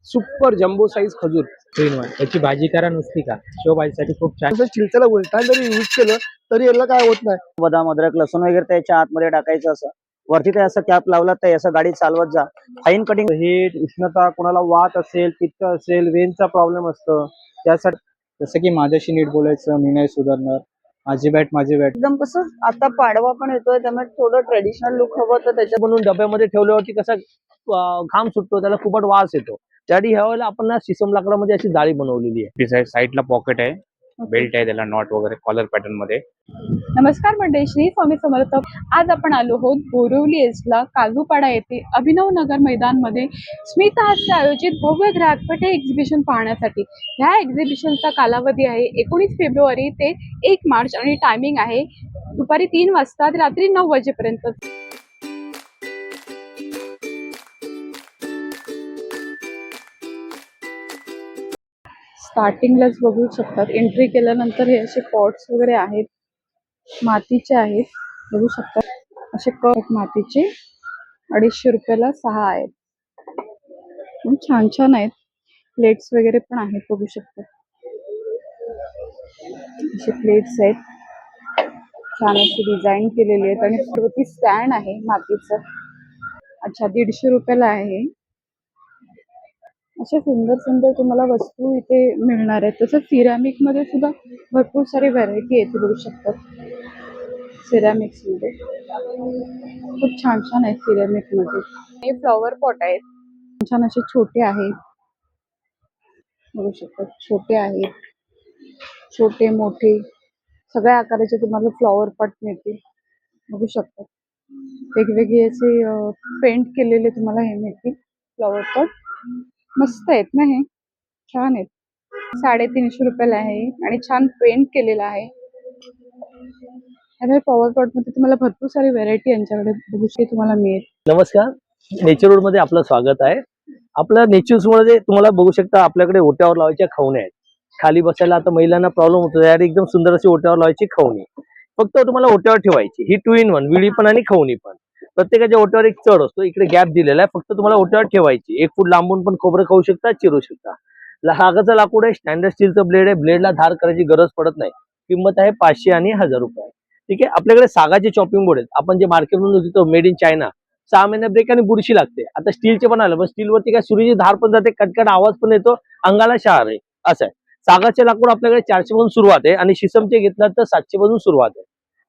Super jumbo size खजूर 3-1 याची भाजी करा नुसती का शो भाजीसाठी खूप छान. तसं चिलच्याला उलटा जरी यूज केलं तरी याला काय होत नाही. बदाम अद्रक लसूण वगैरे त्याच्या आतमध्ये टाकायचं. असं वरती ते असं कॅप लावला तर असं गाडी चालवत जा. Fine cutting. हीट उष्णता, कोणाला वात असेल, पित्त असेल, वेनचा प्रॉब्लेम असतो त्यासाठी. जसं की माझ्याशी नीट बोलायचं, मी नाही सुधारणार, माझी बॅट माझी बॅट. एकदम कसं आता पाडवा पण येतोय त्यामुळे थोडं ट्रेडिशनल लुक हवं तर त्याच्या बनवून डब्यामध्ये ठेवल्यावरती कसा घाम सुटतो, त्याला खूपच वास येतो. त्यासाठी ह्या वेळेला आपण ना शिसम लाकडामध्ये अशी जाळी बनवलेली आहे. साईडला पॉकेट आहे, बेल्ट आहे, त्याला नॉट वगैरे कॉलर पॅटर्न मध्ये. नमस्कार मंडळी, श्री स्वामी समर्थ. आज आपण आलो आहोत बोरिवली एसला काजूपाडा येथे अभिनव नगर मैदानमध्ये स्मित हास्य आयोजित भव्य ग्राहकपेठ एक्झिबिशन पाहण्यासाठी. ह्या एक्झिबिशनचा कालावधी आहे 19 फेब्रुवारी ते 1 मार्च आणि टायमिंग आहे दुपारी 3 वाजता ते रात्री 9 वाजेपर्यंत. स्टार्टिंगलाच बघू शकतात, एंट्री केल्यानंतर हे असे पॉट्स वगैरे आहेत, मातीचे आहेत, बघू शकतात. असे कप मातीचे 250 रुपयाला 6 आहेत. छान छान आहेत. प्लेट्स वगैरे पण आहेत, बघू शकतात. असे प्लेट्स आहेत, छान अशी डिझाईन केलेली आहेत आणि वरती स्टँड आहे मातीचं. अच्छा, 150 रुपयाला आहे. अशा सुंदर सुंदर तुम्हाला वस्तू इथे मिळणार आहेत. तसंच सिरॅमिक मध्ये सुद्धा भरपूर सारी व्हरायटी आहे, बघू शकतात. सिरॅमिक्स मध्ये खूप छान छान आहेत. सिरॅमिक मध्ये हे फ्लॉवर पॉट आहेत, छान असे छोटे आहेत, बघू शकतात. छोटे आहेत, छोटे मोठे सगळ्या आकाराचे तुम्हाला फ्लॉवर पॉट मिळतील, बघू शकतात. वेगवेगळे असे पेंट केलेले तुम्हाला हे मिळतील फ्लॉवर पॉट. मस्त आहेत ना, हे छान आहेत. 350 रुपयाला आहे आणि छान पेंट केलेला आहे. ह्या फ्लॉवर पॉट मध्ये तुम्हाला भरपूर सारी व्हरायटी यांच्याकडे बघू तुम्हाला मिळेल. नमस्कार, नेचर रोड मध्ये आपलं स्वागत आहे. आपल्या नेचर मध्ये तुम्हाला बघू शकता आपल्याकडे ओट्यावर लावायच्या खवणे आहेत. खाली बसायला आता महिलांना प्रॉब्लेम होतो, यार एकदम सुंदर अशी ओट्यावर लावायची खवणी. फक्त तुम्हाला ओट्यावर ठेवायची. ही 2 in 1, विडी पण आणि खवणी पण. प्रत्येकाच्या ओट्यावर एक चढ असतो, इकडे गॅप दिलेला आहे. फक्त तुम्हाला ओट्यावर ठेवायची. 1 फूट लांबून पण खोबरं खाऊ शकता, चिरू शकता. सागाचं लाकूड आहे, स्टँडर्ड स्टीलचं ब्लेड आहे. ब्लेडला धार करायची गरज पडत नाही. किंमत आहे 500 आणि 1000 रुपये. ठीक आहे. आपल्याकडे सागाचे चॉपिंग बोर्ड आहेत. आपण जे मार्केटमधून घेतो मेड इन चायना, 6 महिने ब्रेक आणि बुरशी लागते. आता स्टीलचे पण आलं, पण स्टीलवरती काय सुरीची धार पण जाते, कटकट आवाज पण येतो, अंगाला शहार आहे. असं आहे. सागाचे लाकूड आपल्याकडे 400 पासून सुरुवात आहे आणि शिसमचे घेतला तर 700 पासून सुरुवात आहे.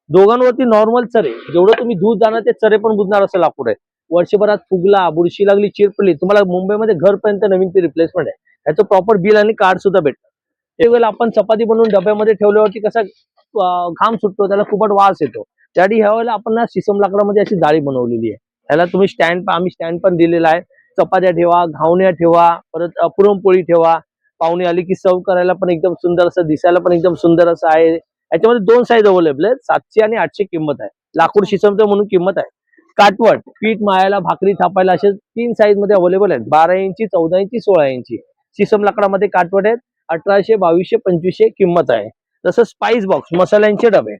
दोघांवरती नॉर्मल चरे, जेवढं तुम्ही दूध जाणार ते चरे पण बुजणार असं लाकूड आहे. वर्षभरात फुगला, बुरशी लागली, चिरपली, तुम्हाला मुंबईमध्ये घरपर्यंत नवीन ते रिप्लेसमेंट आहे. याचं प्रॉपर बिल आणि कार्ड सुद्धा भेटतं. एक वेळेला आपण चपाती बनवून डब्यामध्ये ठेवल्यावरती कसा घाम सुटतो, त्याला खूपच वास येतो. त्यासाठी ह्या वेळेला आपण ना शिसम लाकडामध्ये अशी जाळी बनवलेली आहे. त्याला तुम्ही आम्ही स्टँड पण दिलेला आहे. चपात्या ठेवा, घावण्या ठेवा, परत पुरणपोळी ठेवा. पाहुणे आली की सर्व करायला पण एकदम सुंदर असं, दिसायला पण एकदम सुंदर असं आहे. याच्यामध्ये 2 साईज अवेलेबल आहेत, 700 आणि 800 किंमत आहे. लाकूड शिसमचं म्हणून किंमत आहे. काटवट, पीठ मायाला, भाकरी थापायला असे 3 साईज मध्ये अवेलेबल आहेत. 12 इंची, 14 इंची, 16 इंची. शिसम लाकडामध्ये काटवट आहेत. 1800, 2200, 2500 किंमत आहे. तसं स्पाइस बॉक्स, मसाल्यांचे डबे.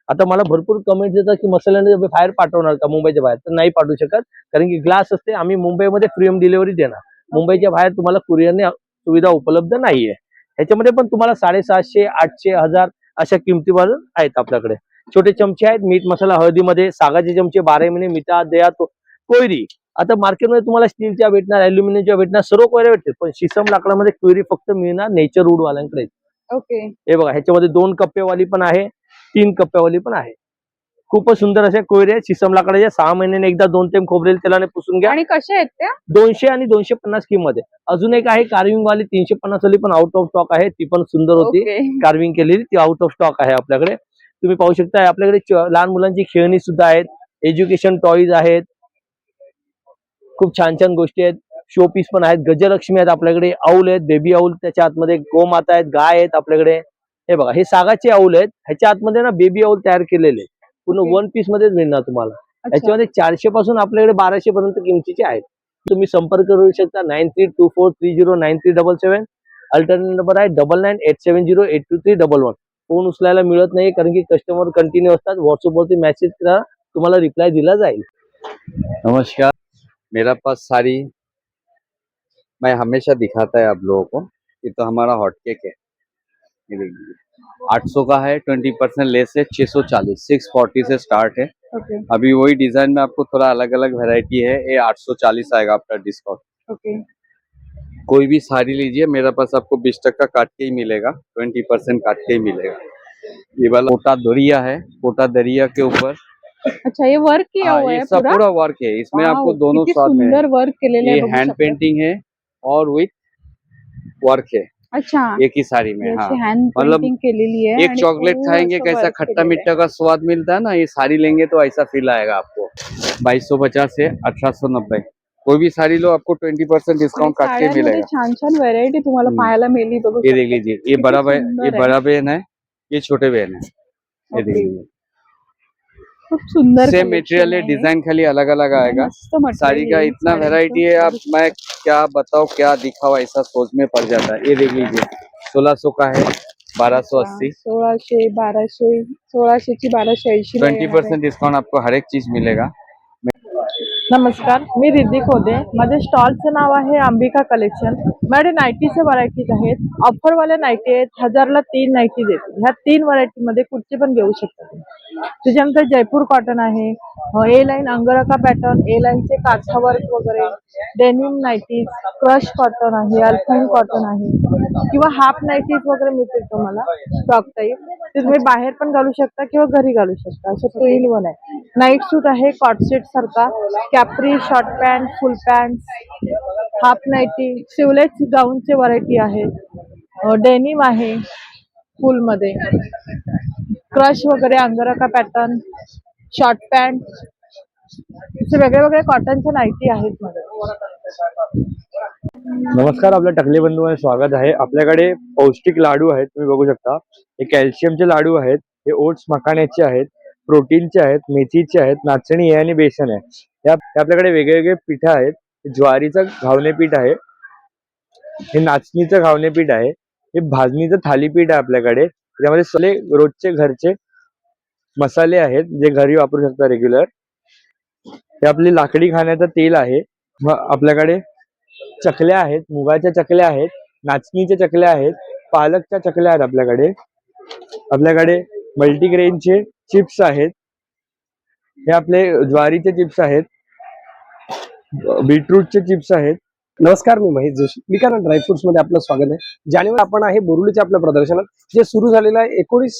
आता मला भरपूर कमेंट येतात की मसाल्यांचे डबे बाहेर पाठवणार का मुंबईच्या बाहेर? तर नाही पाठवू शकत, कारण की ग्लास असते. आम्ही मुंबईमध्ये फ्री होम डिलिव्हरी देणार. मुंबईच्या बाहेर तुम्हाला कुरिअरने सुविधा उपलब्ध नाहीये. ह्याच्यामध्ये पण तुम्हाला 750, 800, 1000 अशा किमतीवर आहेत. आपल्याकडे छोटे चमचे आहेत, मीठ मसाला हळदीमध्ये. सागाचे चमचे 12 महिने मिठा दया कोयरी. आता मार्केटमध्ये तुम्हाला स्टीलच्या भेटणार, अल्युमिनियमच्या भेटणार, सर्व कोयऱ्या भेटतील, पण शिसम लाकडामध्ये कोयरी फक्त मिळणार नेचर वूड वाल्यांकडे. ओके, हे बघा, ह्याच्यामध्ये 2 कप्पेवाली पण आहे, 3 कप्प्यावाली पण आहे. खूपच सुंदर अशा कोयऱ्या शिसम लाकडाच्या. 6 महिन्याने एकदा 2 थेंब खोबरेल तेलाने पुसून घ्या. आणि कशा आहेत त्या? 200 आणि 250 किंमत आहे. अजून एक आहे कार्विंग वाली 350 वाली, पण आउट ऑफ स्टॉक आहे. ती पण सुंदर होती, कार्विंग केलेली, ती आउट ऑफ स्टॉक आहे आपल्याकडे. तुम्ही पाहू शकता आपल्याकडे लहान मुलांची खेळणी सुद्धा आहेत, एज्युकेशन टॉईज आहेत, खूप छान छान गोष्टी आहेत. शो पीस पण आहेत. गजलक्ष्मी आहेत आपल्याकडे, औल आहेत, बेबी औल, त्याच्या आतमध्ये गोमाता आहेत, गाय आहेत आपल्याकडे. हे बघा, हे सागाचे औल आहेत. ह्याच्या आतमध्ये ना बेबी औल तयार केलेले, पूर्ण 1 पीस मध्येच मिळणार तुम्हाला. याच्यामध्ये 400 पासून आपल्याकडे 1200 पर्यंत किमतीचे आहेत. तुम्ही संपर्क करू शकता 9324309377. अल्टरनेट नंबर आहे 9998708231. फोन उचलायला मिळत नाही, कारण की कस्टमर कंटिन्यू असतात. व्हॉट्सअपवरती मेसेज करा, तुम्हाला रिप्लाय दिला जाईल. नमस्कार, मेरा पास सारी मैं हमेशा दिखाता है आप लोगों को। ये तो हमारा हॉट केक है, ये देखिए 800 का है, 20% लेस है, 640, 640 से स्टार्ट है। ओके अभी वही डिजाइन में आपको थोड़ा अलग अलग वैरायटी है, ये 840 आएगा आपका डिस्काउंट। ओके कोई भी साड़ी लीजिए मेरे पास आपको 20% काट के ही मिलेगा, 20% काट के ही मिलेगा। ये वाला कोटा दरिया है, कोटा दरिया के ऊपर अच्छा, ये वर्क किया हुआ ये है सब पूरा? पूरा वर्क है, इसमें वाव, आपको दोनों किती साथ में है। सुंदर वर्क केलेलं ये आहे, बघू हैंड शकता. पेंटिंग है और विथ वर्क है अच्छा, एक ही साड़ी में। हाँ, हैंड मतलब पेंटिंग केलेली आहे एक आणि चॉकलेट पूर्ण खाएंगे असं कैसा work खट्टा केलेलं मीठा आहे. का स्वाद मिलता है ना, ये साड़ी लेंगे तो ऐसा फील आएगा आपको। 2250 से 1890, कोई भी साड़ी लो आपको 20% डिस्काउंट काट के साड्यांमध्ये मिलेगा। छान छान व्हरायटी तुम्हाला हम्म। पाहायला मिळली, बघू ये देख शकता. लीजिए, ये किती बड़ा सुंदर आहे. बड़ा बहन है, ये छोटे बहन है। ये देख ओके. लीजिए, खूप सुंदर सेम collection मटेरियल है, आहे. डिजाइन खाली अलग अलग आएगा। मस्त material साड़ी का आहे इतना साड्यांचं. वैरायटी है, आप बघू शकता. मैं क्या बताऊं क्या दिखाओ ऐसा सोच में पड़ जाता है। ये देख लीजिए 1600 का है, 1280, 1600, 1200, 1600 ची 1280 ला येणार आहे. 20% डिस्काउंट आपको हर एक चीज मिलेगा। नमस्कार, मी रिद्धी खोदे. माझ्या स्टॉलचं नाव आहे अंबिका कलेक्शन. माझ्याकडे नाईटीचे व्हरायटीज आहेत. ऑफरवाल्या नाईटी आहेत, 1000ला 3 नाईटी देते. ह्या 3 व्हरायटीमध्ये कुठची पण घेऊ शकता तुम्ही. त्याच्यानंतर जयपूर कॉटन आहे, ए लाईन अंगरखा पॅटर्न, ए लाईनचे काथा वर्क वगैरे, डेनिम नाईटीज, क्रश कॉटन आहे, अल्फाईन कॉटन आहे किंवा हाफ नाईटीज वगैरे मिळतील तुम्हाला स्टॉक टाईप. ते तुम्ही बाहेर पण घालू शकता किंवा घरी घालू शकता, असं 2 in 1 आहे. नाईट सूट आहे कॉट सेट सारखा, capri, short pant, full pant, half nightie, sleeveless गाऊनचे व्हरायटी आहे, डेनिम आहे फुल मध्ये, क्रश वगैरे अंगरखा पॅटर्न, शॉर्ट पॅन्ट, असे वेगळे वेगळे कॉटनच्या नाईटी आहेत मध्ये. नमस्कार, आपल्या टकले बंधूमध्ये स्वागत आहे. आपल्याकडे पौष्टिक लाडू आहेत, तुम्ही बघू शकता. हे कॅल्शियमचे लाडू आहेत, हे ओट्स मखाण्याचे आहेत, प्रोटीनचे आहेत, मेथीचे आहेत, नाचणी आहे आणि बेसन आहे. या आपल्याकडे वेगवेगळे पीठ आहेत. ज्वारीचं घावणे पीठ आहे, हे नाचणीचं घावणे पीठ आहे, हे भाजणीचं थालीपीठ आहे आपल्याकडे. त्यामध्ये सगळे रोजचे घरचे मसाले आहेत जे घरी वापरू शकता रेग्युलर. हे आपली लाकडी खाण्याचं तेल आहे. आपल्याकडे चकल्या आहेत, मुगाच्या चकल्या आहेत, नाचणीच्या चकल्या आहेत, पालकच्या चकल्या आहेत आपल्याकडे मल्टीग्रेनचे चिप्स आहेत, हे आपले ज्वारीचे चिप्स आहेत, बीटरूटचे चिप्स आहेत. नमस्कार, मी महेश जोशी. विकाना ड्रायफ्रुट्स मध्ये आपलं स्वागत आहे. जानेवारी आपण आहे बोरिवलीच्या आपल्या प्रदर्शनात, जे सुरू झालेलं आहे 19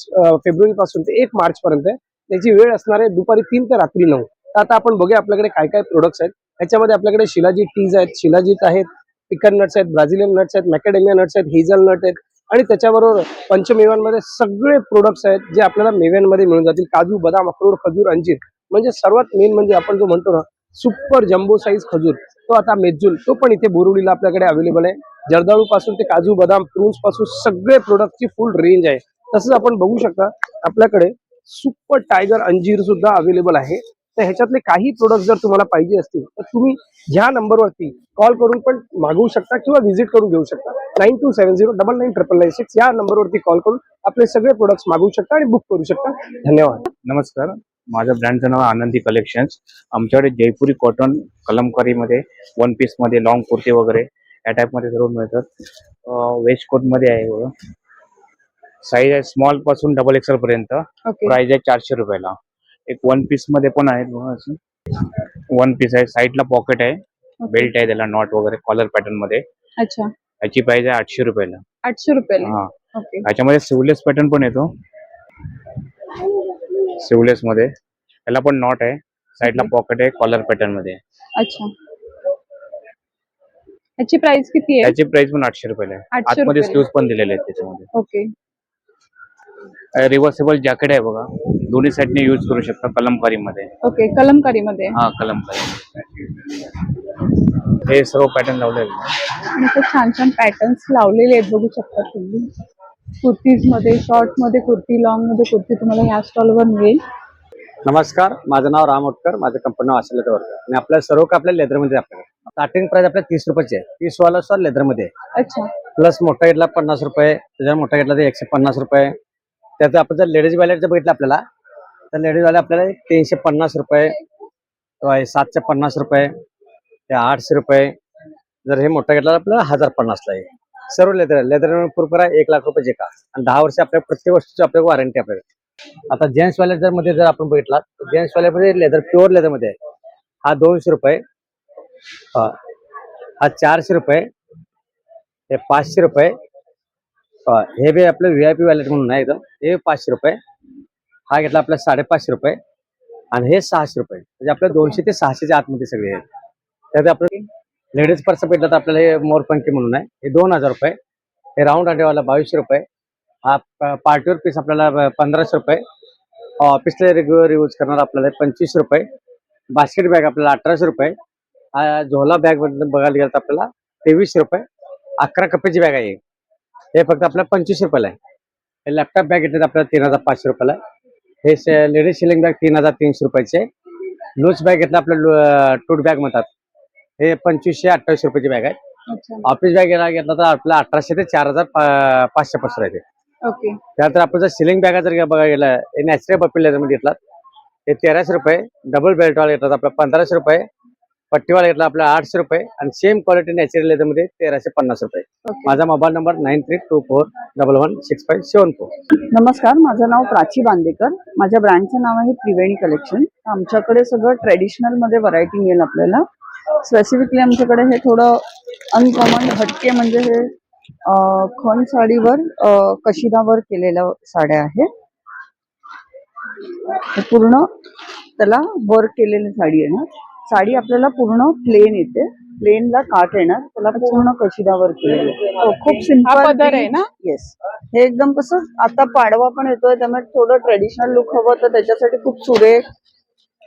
फेब्रुवारी पासून ते 1 मार्च पर्यंत. त्याची वेळ असणार आहे दुपारी 3 ते रात्री 9. तर आता आपण बघूया आपल्याकडे काय काय प्रोडक्ट्स आहेत. त्याच्यामध्ये आपल्याकडे शिलाजीत टीज आहेत, शिलाजीत आहेत, पिकन नट्स आहेत, ब्राझिलियन नट्स आहेत, मॅकेडेमिया नट्स आहेत, हेझल नट आहेत आणि त्याच्याबरोबर पंचमेव्यांमध्ये सगळे प्रोडक्ट्स आहेत जे आपल्याला मेव्यांमध्ये मिळून जातील. काजू, बदाम, अक्रोड, खजूर, अंजीर, म्हणजे सर्वात मेन म्हणजे आपण जो म्हणतो ना सुपर जम्बो साईज खजूर, तो आता मेजूल, तो पण इथे बोरिवलीला आपल्याकडे अवेलेबल आहे. जर्दाळू पासून ते काजू, बदाम, प्रून्स पासून सगळे प्रोडक्टची फुल रेंज आहे. तसंच आपण बघू शकता आपल्याकडे सुपर टायगर अंजीर सुद्धा अवेलेबल आहे. तर ह्याच्यातले काही प्रोडक्ट जर तुम्हाला पाहिजे असतील तर तुम्ही ह्या नंबरवरती कॉल करून पण मागवू शकता किंवा व्हिजिट करून घेऊ शकता. 9270999996 या नंबरवरती कॉल करून आपले सगळे प्रोडक्ट्स मागवू शकता आणि बुक करू शकता. धन्यवाद. नमस्कार, माझं ब्रँडचं नाव आनंदी कलेक्शन्स. आमच्याकडे जयपुरी कॉटन कलमकारीमध्ये, वन पीसमध्ये, लॉंग कुर्ती वगैरे या टाईपमध्ये सर्व मिळतात. वेस्ट कोटमध्ये आहे बघा. साईज आहे स्मॉल पासून XXL पर्यंत. प्राइस आहे 400 रुपयाला. एक वन पीस मध्ये पण आहेत बघा, असं वन पीस आहे, साईडला पॉकेट आहे, बेल्ट आहे, त्याला नॉट वगैरे कॉलर पॅटर्न मध्ये. अच्छा, याची प्राइस आहे 800 रुपयाला. 800 रुपयाला. हा, ओके. याच्यामध्ये सिवलेस पॅटर्न पण येतो. सिवलेस मध्ये त्याला पण नॉट आहे, साईडला पॉकेट आहे, कॉलर पॅटर्न मध्ये. अच्छा, याची प्राइस किती आहे? त्याची प्राइस पण 800 रुपयाला आहे. 800 आतमध्ये रुपयाला. स्लीव्स पण दिलेले आहेत त्याच्यामध्ये. ओके. रिव्हर्सेबल जॅकेट आहे बघा, दोन्ही साईडने यूज करू शकता कलमकारी मध्ये. ओके, कलमकारी मध्ये. हा, कलमकारी. हे सर्व पॅटर्न लावलेले आहे. आणि इथे छान छान पॅटर्न्स लावलेले आहेत, बघू शकता तुम्ही. कुर्तीज मध्ये, शॉर्ट मध्ये कुर्ती, लॉंग मध्ये कुर्ती तुम्हाला ह्या स्टॉलवर मिळेल. नमस्कार, माझं नाव राम ओटकर, माझं कंपनी नाव आशिलेटर वर्कर आणि आपल्या सर्व आपल्या लेदरमध्ये आपल्याकडे स्टार्टिंग प्राइस आपल्या 30 रुपयाची आहे. 30 वाला स्टॉल लेदरमध्ये आहे. अच्छा, प्लस मोठा घेतला 50 रुपये, त्याच्यावर मोठा घेतला तर 150 रुपये. त्याचं आपण जर लेडीज वॅलेटचं बघितलं आपल्याला तर लेडीज वाले आपल्याला 350 रुपये, 750 रुपये, ते 800 रुपये, जर हे मोठं घेतलं तर आपल्याला 1050 आहे. सर्व लेदर पुरपुरा 1,00,000 का आणि 10 वर्ष आपल्या प्रत्येक वस्तूची आपल्याला वॉरंटी आपल्याला. आता जेंट्स वाल्या मध्ये जर आपण बघितला तर जेंट्स वाल्यामध्ये लेदर प्युअर लेदर मध्ये आहे. हा 200 रुपये, हा 400 रुपये, हे 500 रुपये, हे बी आपलं VIP वॅलेट म्हणून आहे हे 500 रुपये, हा घेतला आपला 550 रुपये आणि हे 600 रुपये. म्हणजे आपल्या 200 ते 600च्या आतमध्ये सगळे आहेत. त्यात आपलं लेडीज पर्स भेटलं तर आपल्याला हे मोरपंखी म्हणून आहे, हे 2000 रुपये, हे राऊंड अंडेवाला 2200 रुपये, हा पार्टीवर पीस आपल्याला 1500 रुपये, ऑफिसला रेग्युलर यूज करणार आपल्याला 2500 रुपये, बास्केट बॅग आपल्याला 1800 रुपये, हा झोला बॅग बघायला गेलं तर आपल्याला 2300 रुपये, 11 कप्प्याची बॅग आहे हे फक्त आपल्याला 2500 रुपयाला आहे. हे लॅपटॉप बॅग घेतले तर आपल्याला 3500 रुपयाला आहे. हे लेडीज सिलिंग बॅग 3300 रुपयाचे. लूज बॅग घेतला आपल्याला टूट बॅग म्हणतात, हे 2500-2800 रुपयाची बॅग आहे. ऑफिस बॅग घेतला तर आपल्याला 1800 ते 4500 पासून आहे. ओके. त्यानंतर आपण जर सिलिंग बॅगा जर बघायला गेलं, हे नॅचरल बपी लेदर मध्ये घेतला हे 1300 रुपये, डबल बेल्ट वाला घेतला आपला 1500 रुपये, पट्टीवाला घेतला आपला 800 रुपये आणि सेम क्वालिटी नॅचरल लेदर मध्ये 1350 रुपये. माझा मोबाईल नंबर 9324116574. नमस्कार, माझं नाव प्राची बांदेकर. माझ्या ब्रँडचं नाव आहे त्रिवेणी कलेक्शन. आमच्याकडे सगळं ट्रेडिशनल मध्ये व्हरायटी मिळेल आपल्याला. स्पेसिफिकली आमच्याकडे हे थोडं अनकॉमन हटके म्हणजे हे खण साडीवर कशिदावर केलेल्या साड्या आहेत. हे पूर्ण त्याला वर्क केलेली साडी आहे ना. साडी आपल्याला पूर्ण प्लेन येते, प्लेनला काट येणार, त्याला पूर्ण कशिदावर केलेलं. खूप हा सिंपल पदर आहे ना? येस. हे एकदम कसं आता पाडवा पण येतोय त्यामुळे थोडं ट्रेडिशनल लुक हवं तर त्याच्यासाठी खूप सुरेख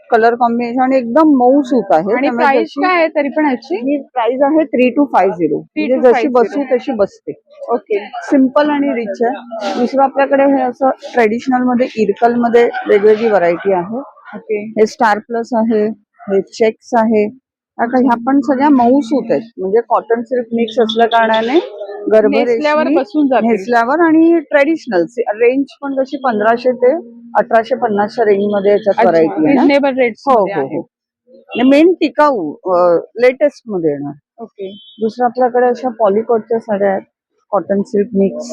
कलर कॉम्बिनेशन आणि एकदम मऊ सूत आहे. आणि त्यामुळे प्राइस जशी- काय आहे तरी पण याची? ही प्राइस आहे 3250. म्हणजे जशी 3250. बसू तशी बसते. ओके. सिंपल आणि रिच आहे. दुसरं आपल्याकडे हे असं ट्रेडिशनल मध्ये इरकल मध्ये वेगवेगळी व्हरायटी आहे. ओके. हे स्टार प्लस आहे, हे चेक्स आहे. आता ह्या पण सगळ्या मऊ सूत आहेत, म्हणजे कॉटन सिल्क मिक्स असल्या कारणाने नेसल्यावर गर्भ बसून जाते. नेसल्यावर आणि ट्रेडिशनल रेंज पण जशी 1500 ते 1850च्या रेंज मध्ये याच्यात व्हरायटी आहे ना. रिजनेबल रेट्स हो मध्ये हो आहे. हो. मेन टिकाऊ लेटेस्ट मध्ये येणार. ओके. दुसरं आपल्याकडे अशा पॉलिकॉटच्या साड्या आहेत, cotton silk mix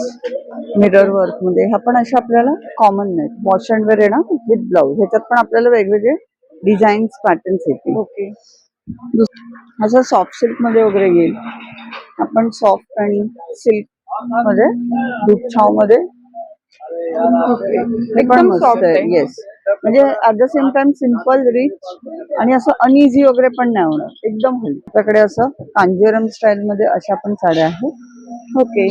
mirror work मध्ये. ह्या पण अशा आपल्याला कॉमन नाहीत, वॉश अँड वेअर येणार विथ ब्लाउज. ह्याच्यात पण आपल्याला वेगवेगळे डिझाईन्स पॅटर्न्स येतील. ओके. असं सॉफ्ट सिल्क मध्ये वगैरे येईल. आपण सॉफ्ट आणि सिल्क मध्ये दूधछाव मध्ये हे पण एकदम मस्त soft आहे. आहे. येस, म्हणजे at the same time simple rich आणि असं अनइझी वगैरे पण नाही होणार, एकदम हलकी. आपल्याकडे असं कांजीवरम स्टाईल मध्ये अशा पण साड्या आहेत. ओके.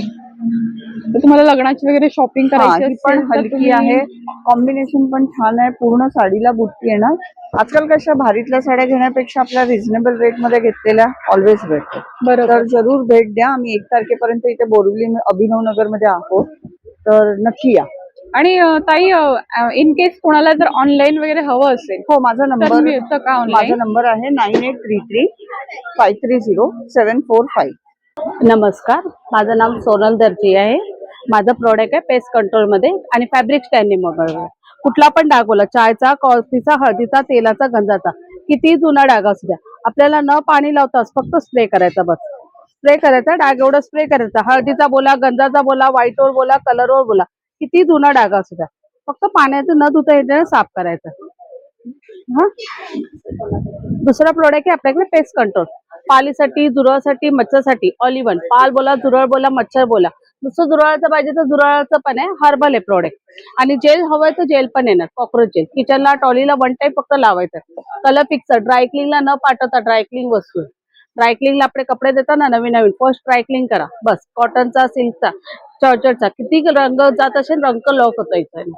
तर तुम्हाला लग्नाची वगैरे शॉपिंग करायची ही पण असेल तर हलकी तुम्ही- आहे, कॉम्बिनेशन पण छान आहे, पूर्ण साडीला बुट्टी येणार. आजकाल कशा भारीतल्या साड्या घेण्यापेक्षा आपल्या रिझनेबल रेट मध्ये घेतलेल्या ऑलवेज भेटतात. बरोबर. तर जरूर भेट द्या. आम्ही 1 तारखेपर्यंत इथे बोरिवली अभिनव नगर मध्ये आहोत, तर नक्की या. आणि ताई, इन केस कोणाला जर ऑनलाईन वगैरे हवं असेल हो, माझा तर नंबर मिळतं का माझा ऑनलाईन? नंबर आहे 9833530745. नमस्कार, माझं नाव सोनल दर्जी आहे. माझं प्रोडक्ट आहे पेस्ट कंट्रोल मध्ये आणि फॅब्रिक स्टँडिंग मध्ये. कुठला पण डाग बोला, चायचा, कॉफीचा, हळदीचा, तेलाचा, गंजाचा, किती जुना डाग असू द्या, आपल्याला न पाणी लावताच फक्त स्प्रे करायचा. बस स्प्रे करायचा, डाग एवढं स्प्रे करायचा. हळदीचा बोला, गंजाचा बोला, व्हाईटवर बोला, कलरवर बोला, किती जुना डाग असू द्या, फक्त पाण्याचं न धुता येण्याने साफ करायचं. हा, दुसरा प्रोडक्ट आहे आपल्याकडे पेस्ट कंट्रोल. पालीसाठी, जुरळासाठी, मच्छरसाठी, ऑल इव्हन. पाल बोला, जुरळ बोला, मच्छर बोला. नुसतं जुरळाचं पाहिजे तर जुरळाचं पण आहे. हर्बल आहे प्रोडक्ट. आणि जेल हवंय तर जेल पण येणार. कॉक्रोच जेल किचनला, टॉलीला 1 टाइम फक्त लावायचं. कलर फिक्सर, ड्रायक्लिंगला न पाठवता ड्रायक्लिंग वस्तू. ड्रायक्लिंगला आपले कपडे देतात ना नवीन नवीन, फर्स्ट ड्रायक्लिंग करा. बस कॉटनचा, सिल्कचा, चॉर्चरचा, किती रंग जात असेल रंग लॉक होता इथं.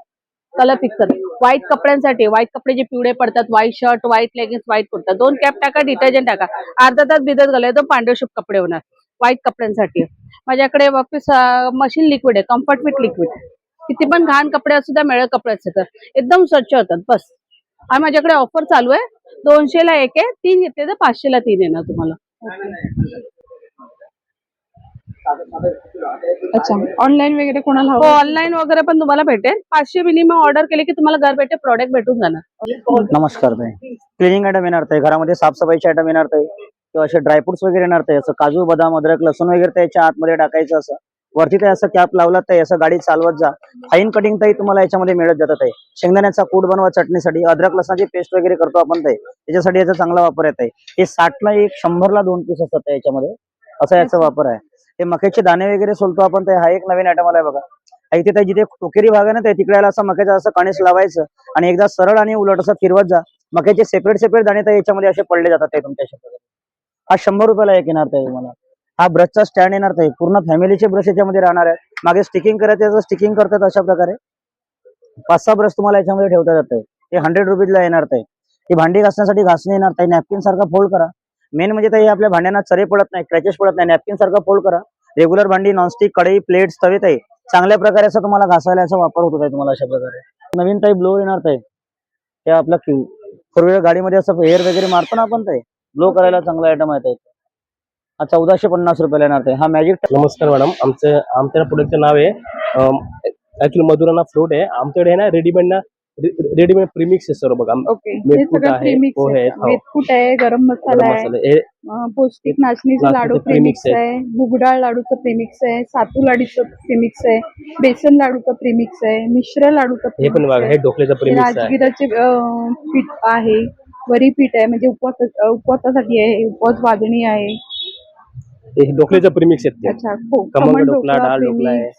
Colour fixer. व्हाईट कपड्यांसाठी, व्हाईट कपडे जे पिवळे पडतात, white shirt, white leggings, white kurta, 2 cap टाका, डिटर्जंट टाका, अर्धा तास भिजत घाला, एकदम पांढरे शुभ कपडे होणार. व्हाईट कपड्यांसाठी माझ्याकडे वापस मशीन लिक्विड आहे, कम्फर्ट विथ लिक्विड. किती पण घाण कपडे असू द्या, मेळ कपडे असतात तर एकदम स्वच्छ होतात. बस. आणि माझ्याकडे ऑफर चालू आहे, 200 ला 1 आहे, 3 घेतले तर 500 ला 3 येणार तुम्हाला. अच्छा, ऑनलाईन वगैरे कोणाला हो, हवं? ऑनलाईन वगैरे पण तुम्हाला भेटेल. 500 मिनिमम ऑर्डर केले की तुम्हाला घर भेटे प्रोडक्ट भेटून जाणार. नमस्कार ताई. क्लिनिंग आयटम येणार ताई, घरामध्ये साफसफाईचे आयटम येणार ताई. किंवा असे ड्रायफ्रुट्स वगैरे येणार ते असं काजू बदाम अद्रक लसूण वगैरे त्याच्या आतमध्ये टाकायचं असं वरती ते असं कॅप लावला ते असं गाडी चालवत जा. फाईन कटिंग ताई तुम्हाला याच्यामध्ये मिळत जातात आहे. शेंगदाण्याचा कूट बनवा चटणीसाठी, अद्रक लसणाची पेस्ट वगैरे करतो आपण ते त्याच्यासाठी याचा चांगला वापर येत आहे. हे 60ला 1 100ला 2 पीस असतात याच्यामध्ये, असा याचा वापर आहे. हे मक्याचे दाणे वगैरे सोलतो आपण ते, हा एक नवीन आयटम आलाय बघा. इथे ते जिथे टोकेरी भाग आहे ना ते तिकडे असं मक्याचं असं कणीस लावायचं आणि एकदा सरळ आणि उलट असं फिरवत जा. मक्याचे सेपरेट दाणे तर याच्यामध्ये असे पडले जातात ते तुमच्या शेतात. हा 100 रुपयाला एक येणार ते तुम्हाला. हा ब्रशचा स्टँड येणार ते, पूर्ण फॅमिलीचे ब्रश याच्यामध्ये राहणार आहे. मागे स्टिकिंग करायचं स्टिकिंग करतात अशा प्रकारे 5-6 ब्रश तुम्हाला याच्यामध्ये ठेवता जाते. हे 100 रुपीजला येणार ते. ही भांडी घासण्यासाठी घासणी येणार ते, नॅपकिन सारखा फोल्ड करा. मेन म्हणजे ते आपल्या भांड्यांना चरे पडत नाही, क्रॅचेस पडत नाही, नॅपकिन सारखा फोल्ड करा. रेग्युलर भांडी नॉनस्टिक कढई प्लेट्स तवेत आहे चांगल्या प्रकारे असं तुम्हाला घासायला याचा वापर होतो आहे तुम्हाला अशा प्रकारे. नवीन टाईप ब्लोअर येणार ते, ते आपला 4 व्हीलर गाडीमध्ये असं एअर वगैरे मारतो ना आपण, ते ब्लो करायला चांगला आयटम आहे. हा 1450 रुपयाला येणार ते. हा मॅजिक. नमस्कार मॅडम, आमच्या प्रोडक्टचं नाव आहे ऍक्च्युअली मधुराना फ्रूट आहे. आमच्याकडे ना रेडीमेड प्रीमिक्स आहे सर्व बघा. ओके, हे मेथकूट सगळं आहे, प्रीमिक्स पोहे आहे. आहेत, हो. मेथकूट आहे, गरम मसाला आहे, मसाले हे पौष्टिक नाचणीचे लाडू नाचणीचे प्रीमिक्स premix आहे, मुगडाळ लाडूचं प्रीमिक्स आहे, सातू लाडूचं प्रीमिक्स आहे, बेसन लाडूचं प्रीमिक्स आहे, मिश्र लाडूचं हे पण प्रीमिक्स बघा, आहे, हे डोकल्याचं प्रीमिक्स आहे. राजगिराचे पीठ आहे, वरी पीठ आहे म्हणजे उपवासासाठी आहे, उपवास वाजणी आहे. हे डोकल्याचं प्रीमिक्स आहेत ते. अच्छा, हो, खमंग ढोकळा, डाळ ढोकळा आहे. प्रीमिक्स,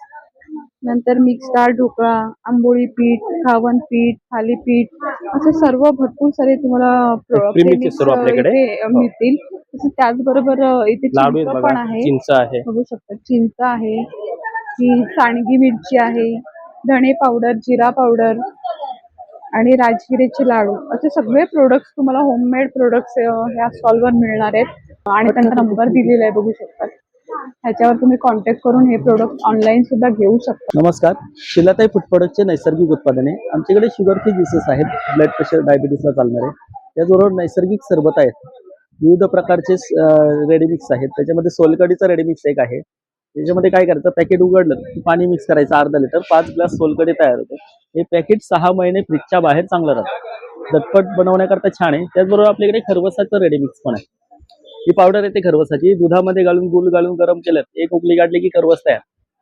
नंतर मिक्स डाळ ढोकळा, आंबोळी पीठ, खावन पीठ, थालीपीठ, असे सर्व भरपूर सारे तुम्हाला प्रीमिक्स आहेत सर्व आपल्याकडे. इथे मिळतील. तसं त्याचबरोबर इथे लाडू आहेत चिंच बघा, पण आहे, चिंच आहे. बघू शकता चिंच आहे, ही सांडगी मिरची आहे, धणे पावडर, जिरा पावडर आणि राजगिरीचे लाडू, असे सगळे प्रोडक्ट्स तुम्हाला होममेड प्रोडक्ट्स ह्या स्टॉलवर मिळणार आहेत आणि त्यांचा नंबर दिलेला आहे बघू शकता. ह्याच्यावर तुम्ही कॉन्टॅक्ट करून हे प्रोडक्ट ऑनलाईन सुद्धा घेऊ शकता. नमस्कार, शिलाताई फूड प्रोडक्टचे नैसर्गिक उत्पादने. आमच्याकडे शुगर फ्री ज्युसेस आहेत, ब्लड प्रेशर डायबिटीसला चालणारे. त्याचबरोबर नैसर्गिक सरबत आहेत, विविध प्रकारचे रेडीमिक्स आहेत. त्याच्यामध्ये सोलकडीचा रेडीमिक्स एक आहे. त्याच्यामध्ये काय करायचं, पॅकेट उघडलं की पाणी मिक्स करायचं अर्धा लिटर, 5 ग्लास सोलकडी तयार होते. हे पॅकेट 6 महिने फ्रीजच्या बाहेर चांगलं राहतं, झटपट बनवण्याकरता छान आहे. त्याचबरोबर आपल्याकडे खरवसाचं रेडीमिक्स पण आहे. ही पावडर येते खरवसाची, दुधामध्ये घालून गुळ घालून गरम केलं, एक उकळी काढली की खरवस तयार.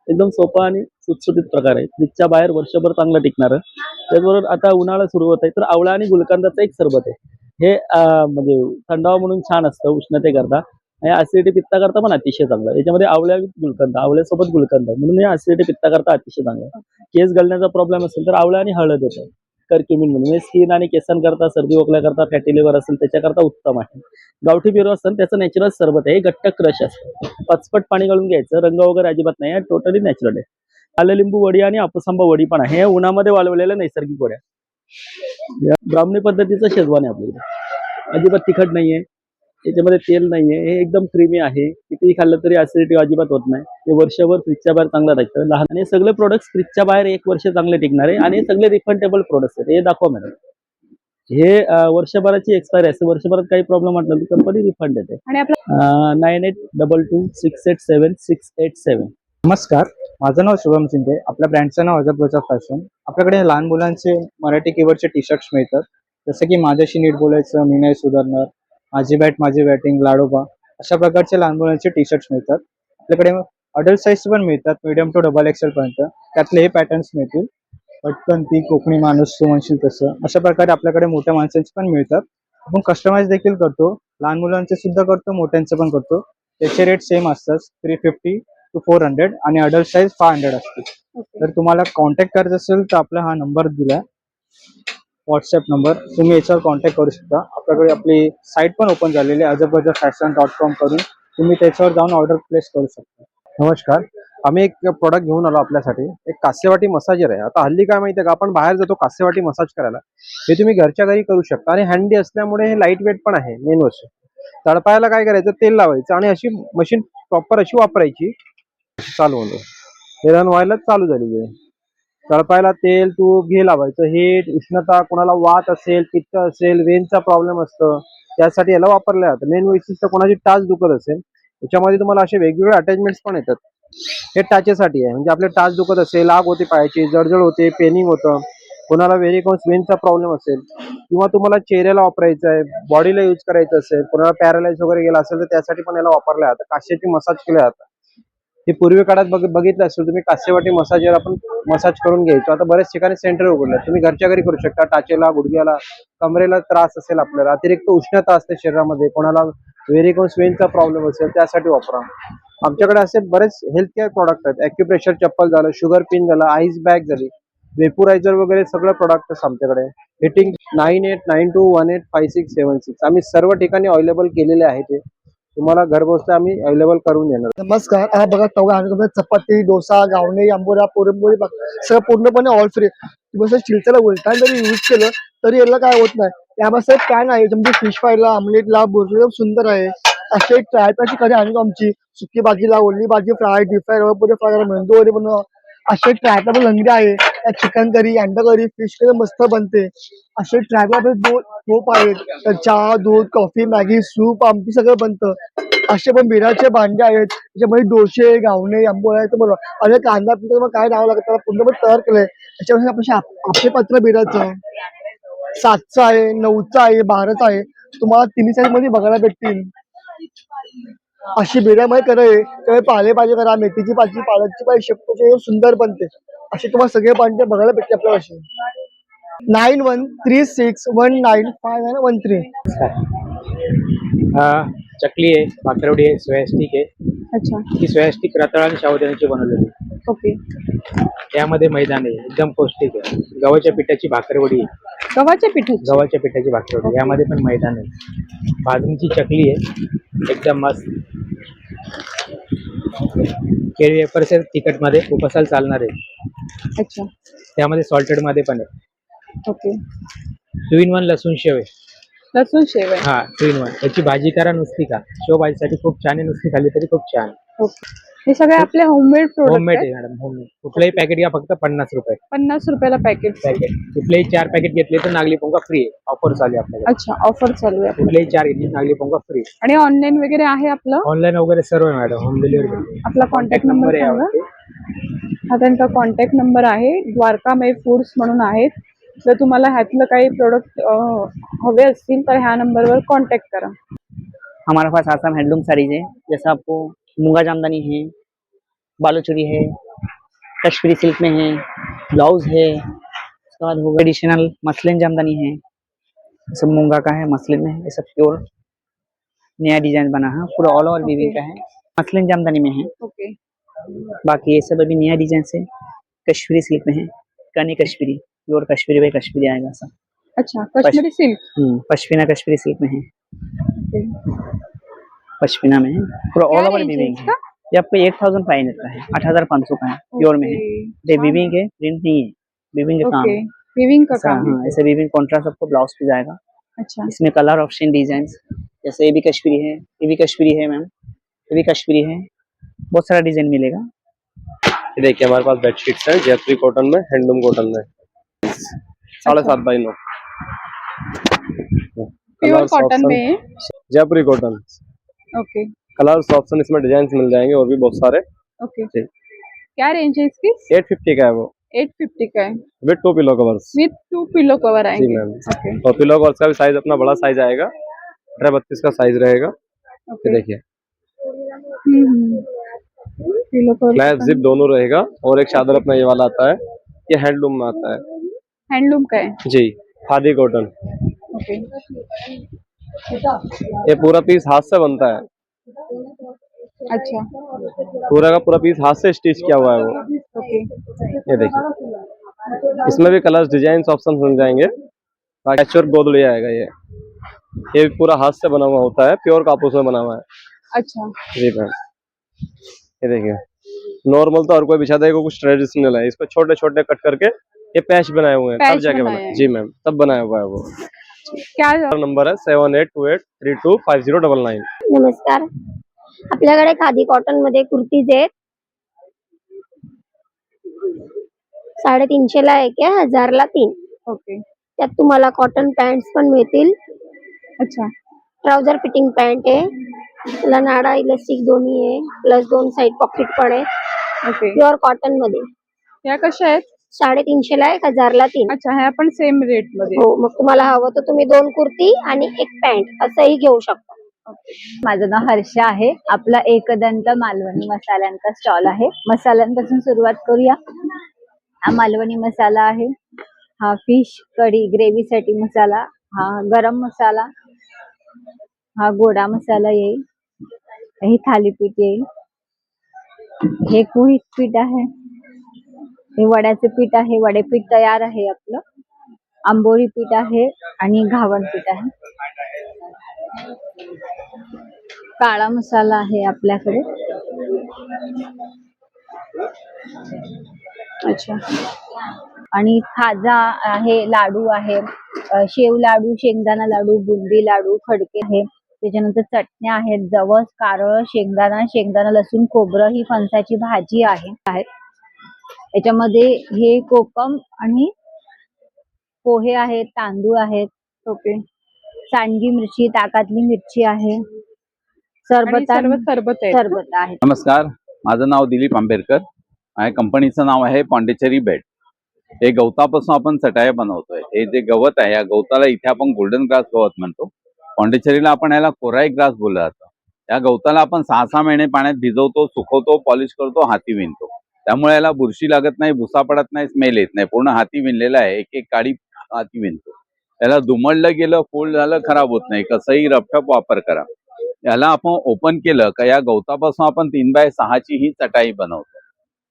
एकदम सोपा आणि सुटसुटीत प्रकार आहे, फ्रीजच्या बाहेर वर्षभर चांगलं टिकणार. त्याचबरोबर आता उन्हाळा सुरू होत आहे तर आवळा आणि गुलकंदाचं एक सरबत आहे. हे म्हणजे थंडावा म्हणून छान असतं उष्णतेकरता आणि ऍसिडिटी पित्ता करता पण अतिशय चांगलं. याच्यामध्ये आवळ्या गुलकंद, आवळ्यासोबत गुलकंद, म्हणून हे ऍसिडिटी पित्ता करता अतिशय चांगलं. केस गळण्याचा प्रॉब्लेम असेल तर आवळा आणि हळद येतं, करक्युमिन म्हणून. स्किन आणि केसांकरता, सर्दी खोकल्या करता, फॅटी लिव्हर असेल त्याच्याकरता उत्तम आहे. गावठी बिरो असेल त्याचं नॅचरल सरबत आहे, गट्ट क्रश असतं, पचपट पाणी घालून घ्यायचं, रंग वगैरे अजिबात नाही, टोटली नॅचरल आहे. आलं लिंबू वडी आणि आपूसांबा वडी पण आहे, हे उन्हामध्ये वाळवलेल्या नैसर्गिक वड्या. ब्राह्मणी पद्धतीचं शेजवान आहे आपल्याकडे, अजिबात तिखट नाहीये, याच्यामध्ये तेल नाहीये, हे एकदम क्रीमी आहे. कितीही खाल्लं तरी ऍसिडिटी अजिबात होत नाही. हे वर्षभर फ्रीजच्या बाहेर चांगलं राहतं. लहान आणि सगळे प्रोडक्ट्स फ्रीजच्या बाहेर 1 वर्ष चांगले टिकणार आहे आणि हे सगळे रिफंडेबल प्रोडक्ट्स आहेत. हे दाखवा मॅडम, हे वर्षभराची एक्सपायरी असते, वर्षभरात काही प्रॉब्लेम वाटला तर कंपनी रिफंड देते. आणि आपला 9822687687. नमस्कार, माझं नाव शुभम शिंदे. आपल्या ब्रँडचं नाव अजब फॅशन. आपल्याकडे लहान मुलांचे मराठी कीवर्डचे टी शर्ट्स मिळतात, जसं की माझ्याशी नीट बोलायचं, मी नाही सुधारणार, माझी बॅट माझी बॅटिंग, लाडोबा, अशा प्रकारचे लहान मुलांचे टी शर्ट्स मिळतात. आपल्याकडे अडल्ट साईज पण मिळतात, मीडियम टू XXL पर्यंत. त्यातले हे पॅटर्न्स मिळतील, पटकन ती कोकणी माणूस तू म्हणशील तसं, अशा प्रकारे आपल्याकडे मोठ्या माणसांचे पण मिळतात. आपण कस्टमाइज देखील करतो, लहान मुलांचे सुद्धा करतो, मोठ्यांचे पण करतो. त्याचे रेट सेम असतात, 350 to 400 आणि अडल्ट साईज 500 असते. तर तुम्हाला कॉन्टॅक्ट करायचं असेल तर आपला हा नंबर दिला, व्हॉट्सअप नंबर, तुम्ही याच्यावर कॉन्टॅक्ट करू शकता. आपल्याकडे आपली साईट पण ओपन झालेली आहे, अजबगजबfashion.com करून तुम्ही त्याच्यावर जाऊन ऑर्डर प्लेस करू शकता. नमस्कार, आम्ही एक प्रोडक्ट घेऊन आलो आपल्यासाठी, एक कासेवाटी मसाजर आहे. आता हल्ली काय माहितीये का, आपण बाहेर जातो कासेवाटी मसाज करायला, हे तुम्ही घरच्या घरी करू शकता आणि हँडी असल्यामुळे हे लाईट वेट पण आहे. मेन गोष्ट, तळपायाला काय करायचं, तेल लावायचं आणि अशी मशीन प्रॉपर अशी वापरायची, चालू होतं हे रन व्हायला चालू झालेली आहे. तळपायला तेल तूप घे लावायचं. हे उष्णता, कोणाला वात असेल, पित्त असेल, वेनचा प्रॉब्लेम असतो, त्यासाठी याला वापरलं जातं. मेन वैशिष्ट्य, कोणाची टाच दुखत असेल त्याच्यामध्ये तुम्हाला असे वेगवेगळे अटॅचमेंट्स पण येतात. हे टाचेसाठी आहे, म्हणजे आपले टाच दुखत असेल, आग होते पायाची, जळजळ होते, पेनिंग होतं, कोणाला व्हेरिकोन्स वेनचा प्रॉब्लेम असेल किंवा तुम्हाला चेहऱ्याला वापरायचं आहे, बॉडीला यूज करायचं असेल, कोणाला पॅरालाइज वगैरे गेला असेल तर त्यासाठी पण याला वापरलं जातं. काश्याची मसाज केले जातात. ते पूर्वी काळात बघितलं असेल तुम्ही, कास्यवाटी मसाजवर आपण मसाज करून घ्यायचो. आता बऱ्याच ठिकाणी सेंटर उघडलं, तुम्ही घरच्या घरी करू शकता. टाचेला, गुडघ्याला, कमरेला त्रास असेल आपल्याला, अतिरिक्त उष्णता असते शरीरामध्ये, कोणाला व्हेरिकोन्स वेनचा प्रॉब्लेम असेल त्यासाठी वापरा. आमच्याकडे असे बरेच हेल्थ केअर प्रॉडक्ट आहेत. ॲक्युप्रेशर चप्पल झालं, शुगर पिन झालं, आईस बॅग झाली, वेपोरायझर वगैरे सगळं प्रोडक्ट आमच्याकडे. हिटिंग 9892185676 आम्ही सर्व ठिकाणी अवेलेबल केलेले आहे. ते तुम्हाला घरबसल्या आम्ही अवेलेबल करून देणार. नमस्कार. हा बघा तवा आमच्याकडे चपाती, डोसा, घावणे, आंबोरा, पुरणपोळी सगळं पूर्णपणे ऑल फ्री. तुम्ही असं स्टीलचा उलटा जरी यूज केलं तरी याला काय होत नाही. यामध्ये पॅन आहे म्हणजे फिश फ्रायला, आमलेटला, भुर्जी एकदम सुंदर आहे. असे ट्राय पॅची कधी आणतो आमची. सुकी भाजीला, ओली भाजी फ्राय, डीप फ्राय, रवा पुरी फ्राय, मेंदू वगैरे बनव. असे ट्रायपॅड लंगडी आहे. चिकन करी, अंडा करी, फिश करी मस्त बनते. असे ट्रायपॅड तोप आहेत. चहा, दूध, कॉफी, मॅगी, सूप, आमटी सगळं बनतं. असे पण बिराचे भांडे आहेत, त्याच्यामध्ये डोसे, घावणे, आंबोळ्या आहेत बरोबर. आणि कांदा पिठा मग काय नाव लागतं त्याला पूर्णपणे तयार केलंय. त्याच्यामध्ये आपले पात्र बिराचं 7चं आहे, 9चं आहे, 12चं आहे. तुम्हाला तिन्ही साईज मध्ये बघायला भेटतील. अशी बिर्यामध्ये कराय त्यावेळी पालेभाजी करा, मेथीची भाजी, पालकची भाजी, शेपूची सुंदर बनते. असे तुम्हाला सगळे भांडे बघायला भेटते आपल्या असे. 9136195913. चकली आहे, भाकरवडी आहे, सोयास्टिक आहे. अच्छा. ही सोयास्टिक रताळ आणि साबुदाण्याची बनवलेली आहे. ओके. यामध्ये मैदान आहे, एकदम पौष्टिक आहे. गव्हाच्या पिठाची भाकरवडी आहे, गव्हाच्या पिठाची. गव्हाच्या पिठाची भाकरवडी. यामध्ये पण मैदान आहे. बाजरीची चकली आहे, एकदम मस्त. केळी वेफर्स आहेत तिखटमध्ये, उपसाला चालणार आहे. अच्छा. त्यामध्ये सॉल्टेड मध्ये पण आहे. ओके. 2 in 1 लसूण शेव आहे. लसूण शेव आहे. हा 2 in 1. याची भाजी करा नुसती का, शेव भाजीसाठी खूप छान आहे, नुसती खाली तरी खूप छान. ओके. हे सगळे आपले होममेड होममेड प्रोडक्ट आहे मॅडम, होममेड. कुठलंही पॅकेट घ्या फक्त 50 रुपये 50 रुपयाला पॅकेट. पॅकेट. कुठलेही 4 पॅकेट घेतले तर नागली पोंगा फ्री आहे. ऑफर चालू आहे आपल्याला. अच्छा, ऑफर चालू आहे. कुठलेही 4 घेतले नागली पोंगा फ्री. आणि ऑनलाईन वगैरे आहे आपलं. ऑनलाईन वगैरे सर्व आहे मॅडम, होम डिलिव्हरी. आपला कॉन्टॅक्ट नंबर आहे सांगा. यावरती. हा त्यांचा कॉन्टॅक्ट नंबर आहे. द्वारकामय फूड्स म्हणून आहेत. जर तुम्हाला ह्यातलं काही प्रोडक्ट हवे असतील तर ह्या नंबरवर कॉन्टॅक्ट करा. हमारे पास आसाम हैंडलूम साड़ीज है, जैसा आपको मूंगा जामदानी है, बालूचुरी है, कश्मीरी सिल्क में है, ब्लाउज है, उसके बाद होगा ट्रेडिशनल मसलिन जामदानी है, सब मूंगा का है, मसलिन में है, ये सब प्योर नया डिजाइन बना है, पूरा ऑल ओवर वीविंग का है, मसलिन जामदानी में है। ओके. बाकी ये सब अभी नया डिजाइन से कश्मीरी सिल्क में है, कनी कश्मीरी, प्योर कश्मीरी बाई कश्मीरी आएगा सब। अच्छा, कश्मीरी सिल्क. पश्मीना कश्मीरी सिल्क में है, ओके. पश्मीना में है, पूरा क्या ऑल ओवर रेंज है वीविंग है। इसका? ये आपको 8500 का है, 8500 का है, प्योर में है। ये वीविंग है, प्रिंट नहीं है, वीविंग का काम ओके. है। विविंग का ऐसा, काम है. हाँ, ऐसे वीविंग कॉन्ट्रास्ट आपको ब्लाउज पे जाएगा। अच्छा. इसमें कलर ऑप्शन डिजाइन, जैसे ये भी कश्मीरी है, ये भी कश्मीरी है मैम, ये भी कश्मीरी है, बहुत सारा डिजाइन मिलेगा। ये देखिए हमारे पास बेडशीट्स है जयपुरी कॉटन में, हैंडलूम कॉटन में 7.5 x 9। प्योर कॉटन में है. जयपुरी कॉटन। ओके. कलर्स ऑप्शन इसमें डिजाइन मिल जाएंगे और भी बहुत सारे। ओके. जी। क्या रेंज है इसकी? 850 का है वो, 850 का है, विद 2 पिलो कवर्स। विथ 2 पिलो कवर जी आएंगे. मैम। ओके. और पिलो कवर्स का भी साइज अपना बड़ा साइज आएगा, 32 का साइज रहेगा। ये ओके. देखिए पिलो कवर फ्लैट जिप दोनों रहेगा, और एक चादर अपना ये वाला आता है, ये हैंडलूम में आता है। हैंडलूम का है. जी, खादी कॉटन। ओके. ये पूरा पीस हाथ से बनता है, अच्छा. पूरा का पूरा पीस हाथ से स्टिच किया हुआ है वो। ओके. ये देखिए इसमें भी कलर्स डिजाइन ऑप्शन मिल जाएंगे। कैचर गोदड़ी आएगा ये पूरा हाथ से बना हुआ होता है, प्योर कापूस में बना हुआ है। अच्छा. जी मैम। ये देखिए नॉर्मल तो हर कोई बिछा देगा, कुछ ट्रेडिशनल है, इसको छोटे छोटे कट करके ये पैच बनाए हुए हैं, तब पैच जाके बनाए बना। हैं. जी मैम, तब बनाया हुआ है वो। क्या नंबर है 7828325099। नमस्कार. आपल्याकडे खादी कॉटन मध्ये कुर्तीज आहेत. 350 ला एक आहे, 1000 ला 3. ओके. त्यात तुम्हाला कॉटन पॅन्ट्स पण मिळतील. अच्छा. ट्राउजर फिटिंग पॅन्ट आहे, त्याला नाडा इलास्टिक दोन्ही आहे, प्लस 2 साइड पॉकेट पण आहे, ओके. प्युअर कॉटन मध्ये. या कशा आहेत? 350 ला 1000 ला 3. अच्छा, ह्या पण सेम रेट मध्ये. हो, मग तुम्हाला हवं तर तुम्ही 2 कुर्ती आणि 1 पॅन्ट असंही घेऊ शकता. माझं नाव हर्षा आहे. आपला एकदंत मालवणी मसाल्यांचा स्टॉल आहे. मसाल्यांपासून सुरुवात करूया. हा मालवणी मसाला आहे. हा फिश कढी ग्रेव्ही साठी मसाला. हा गरम मसाला. हा गोडा मसाला येईल. हे थालीपीठ येईल. हे कुळीत पीठ आहे. हे वड्याचे पीठ आहे. वडेपीठ तयार आहे आपलं. आंबोळी पीठ आहे आणि घावण पीठ आहे. काळा मसाला आहे आपल्याकडे. अच्छा, आणि खाजा आहे, लाडू आहे, शेव लाडू, शेंगदाणा लाडू, बुंदी लाडू, खडके आहे. त्याच्यानंतर चटण्या आहेत, जवस, कारळ, शेंगदाणा लसूण, खोबरं, ही फणसाची भाजी आहे. याच्यामध्ये हे कोकम आणि पोहे आहेत, तांदूळ आहेत. ओके. सांडगी मिरची, ताकातली मिरची आहे. सरबत आहे. सरबत आहे. नमस्कार, माझं नाव दिलीप आंबेडकर. माझ्या कंपनीचं नाव आहे पांडिचेरी बेड. हे गवतापासून आपण चटाया बनवतोय. हे जे गवत आहे, या गवताला इथे आपण गोल्डन ग्रास गवत म्हणतो. पांडिचेरीला आपण याला कोराई ग्रास बोललं जातं. या गवताला आपण 6-6 महिने पाण्यात भिजवतो, सुकवतो, पॉलिश करतो, हाती विणतो. त्यामुळे याला बुरशी लागत नाही, भुसा पडत नाही, स्मेल येत नाही. पूर्ण हाती विणलेला आहे. एक एक काडी हाती विणतो. त्याला दुमडलं गेलं, फोल्ड झालं, खराब होत नाही. कसंही रफटफ वापर करा. याला आपण ओपन केलं का या गवतापासून आपण 3x6 ची ही चटाई बनवतो.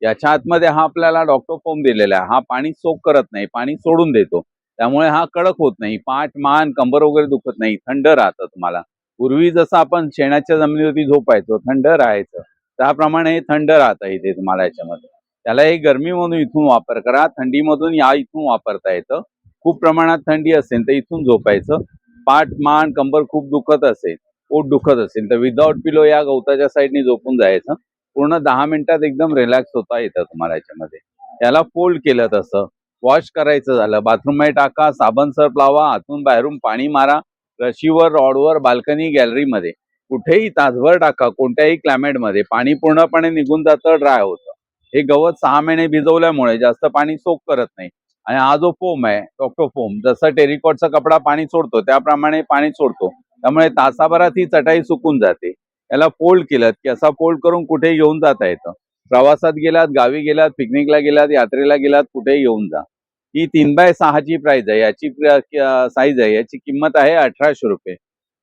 याच्या आतमध्ये हा आपल्याला डॉक्टर फोम दिलेला आहे. हा पाणी सोक करत नाही, पाणी सोडून देतो. त्यामुळे हा कडक होत नाही. पाठ, मान, कंबर वगैरे दुखत नाही. थंड राहतं तुम्हाला. पूर्वी जसं आपण शेणाच्या जमिनीवरती झोपायचो, थंड राहायचं, त्याप्रमाणे हे थंड राहतं इथे तुम्हाला याच्यामध्ये. त्याला हे गरमीमधून इथून वापर करा, थंडीमधून या इथून वापरता येतं. खूप प्रमाणात थंडी असेल तर इथून झोपायचं. पाठ, मान, कंबर खूप दुखत असेल, पोट दुखत असेल तर विदाउट पिलो या गवताच्या साईडनी झोपून जायचं. पूर्ण 10 मिनिटात एकदम रिलॅक्स होता येतं तुम्हाला याच्यामध्ये. याला फोल्ड केलं तसं वॉश करायचं झालं, बाथरूम मध्ये टाका, साबण सर्फ लावा, आतून बाहेरून पाणी मारा, रशीवर, रॉडवर, बाल्कनी, गॅलरीमध्ये कुठेही तासभर टाका. कोणत्याही क्लायमेटमध्ये पाणी पूर्णपणे निघून जातं, ड्राय होतं. हे गवत 6 महिने भिजवल्यामुळे जास्त पाणी सोक करत नाही. आणि हा जो फोम आहे, डॉक्टर फोम, जसं टेरिकॉटचा कपडा पाणी सोडतो त्याप्रमाणे पाणी सोडतो. त्यामुळे तासाभरात ही चटाई सुकून जाते. याला फोल्ड केलं की असा फोल्ड करून कुठेही घेऊन जाता येतं. प्रवासात गेलात, गावी गेलात, पिकनिकला गेलात, यात्रेला गेलात, कुठेही घेऊन जा. ही 3x6 ची प्राइस आहे. याची साईज आहे. याची किंमत आहे 1800 रुपये.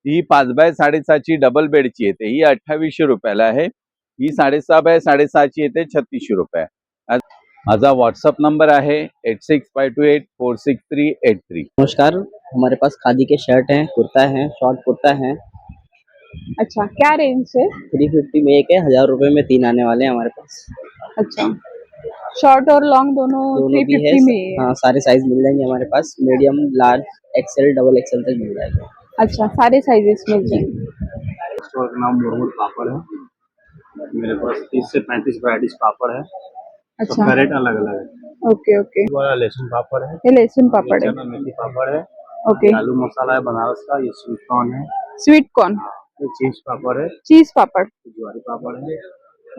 ही 5x6.5 ची डबल बेडची येते, ही 2800 रुपयाला आहे. ही 6.5x6 ची येते 3600 रुपये. माझा व्हाट्सअप नंबर है 8652846383। नमस्कार, हमारे पास खादी के शर्ट हैं, कुर्ता है, शॉर्ट कुर्ता है। अच्छा, क्या रेंज से? 350 में एक है, 1000 रुपए में 3 आने वाले हैं हमारे पास। अच्छा, शॉर्ट और लॉन्ग दोनों दोनों भी है। 350 में है। हाँ, सारे साइज मिल जाएंगे हमारे पास, medium, large, XL, double XL तक मिल जाएगा। अच्छा, सारे साइजेस मिल जाएंगे। स्टोर का नाम मुरमुर पापड़ है। मेरे पास 30 से 35 वैरायटीज पापड़ है। अच्छा, सबका रेट अलग अलग है। Okay okay. वाला लहसुन पापड़ है, ये लहसुन पापड़ है। चना मेथी पापड़ है, ओके। आलू मसाला है बनारस का, ये स्वीट कॉर्न है, स्वीट कॉर्न, ये चीज पापड़ है, चीज पापड़, ज्वारी पापड़ है,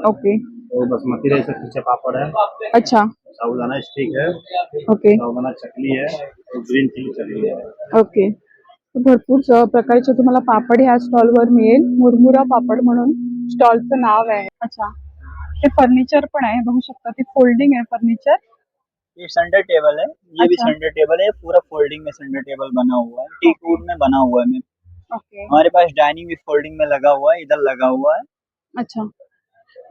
ओके। और बासमती राइस का खींचा पापड़ है, अच्छा, साबुदाना स्टिक है, ओके साबुदाना चकली है, और ग्रीन चिली चकली है। ओके। तर भरपूर प्रकारचे तुम्हाला पापड ह्या स्टॉलवर मिळेल. मुरमुरा पापड म्हणून स्टॉलचं नाव आहे. अच्छा, ते फर्निचर पण आहे, बघू शकता. ते फोल्डिंग आहे फर्निचर. ये सेंटर टेबल है, ये भी अच्छा। सेंटर टेबल है, पूरा फोल्डिंग में सेंटर टेबल बना हुआ है, टीक वुड में बना हुआ है। ओके, हमारे पास डाइनिंग भी फोल्डिंग में लगा हुआ है, इधर लगा हुआ है। अच्छा,